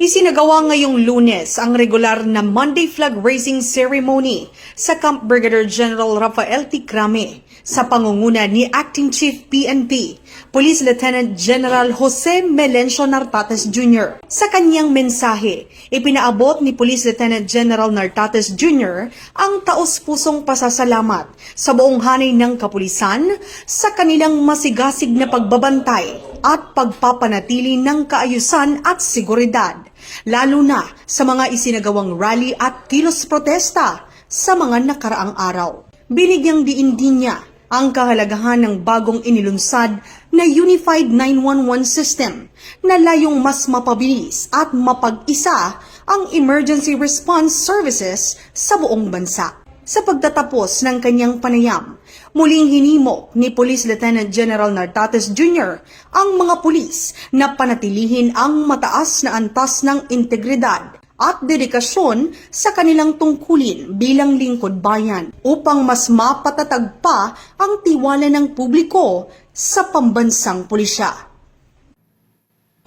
Isinagawa ngayong Lunes ang regular na Monday flag raising ceremony sa Camp Brigadier General Rafael T. Crame sa pangunguna ni Acting Chief PNP, Police Lieutenant General Jose Melencio Nartates Jr. Sa kanyang mensahe, ipinaabot ni Police Lieutenant General Nartates Jr. ang taos-pusong pasasalamat sa buong hanay ng kapulisan sa kanilang masigasig na pagbabantay at pagpapanatili ng kaayusan at seguridad, lalo na sa mga isinagawang rally at kilos protesta sa mga nakaraang araw. Binigyang diin din niya ang kahalagahan ng bagong inilunsad na Unified 911 System na layong mas mapabilis at mapag-isa ang emergency response services sa buong bansa. Sa pagtatapos ng kanyang panayam, muling hinimok ni Police Lieutenant General Nartates Jr. ang mga pulis na panatilihin ang mataas na antas ng integridad at dedikasyon sa kanilang tungkulin bilang lingkod bayan upang mas mapatatag pa ang tiwala ng publiko sa pambansang pulisya.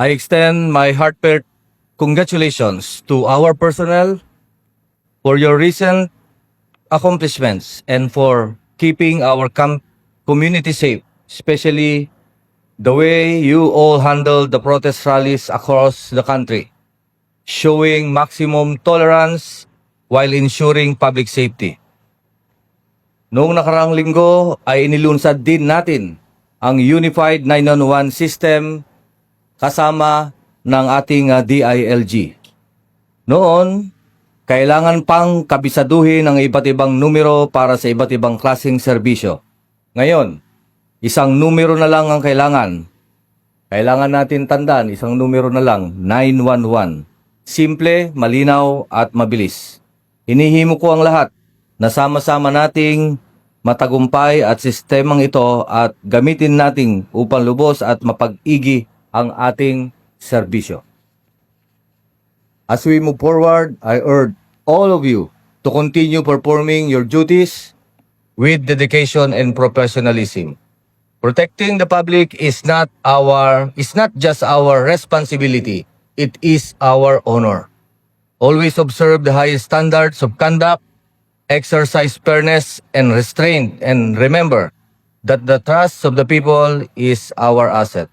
I extend my heartfelt congratulations to our personnel for your recent accomplishments and for keeping our community safe, especially the way you all handled the protest rallies across the country, showing maximum tolerance while ensuring public safety. Noong nakaraang linggo ay inilunsad din natin ang Unified 911 System kasama ng ating DILG. Noon, kailangan pang kabisaduhin ang iba't ibang numero para sa iba't ibang klaseng serbisyo. Ngayon, isang numero na lang ang kailangan. Kailangan natin tandaan, isang numero na lang, 911. Simple, malinaw at mabilis. Hinihimo ko ang lahat na sama-sama nating matagumpay at sistemang ito at gamitin nating upang lubos at mapag-igi ang ating serbisyo. As we move forward, I urge all of you to continue performing your duties with dedication and professionalism. Protecting the public is not just our responsibility, it is our honor. Always observe the highest standards of conduct, exercise fairness and restraint, and remember that the trust of the people is our asset.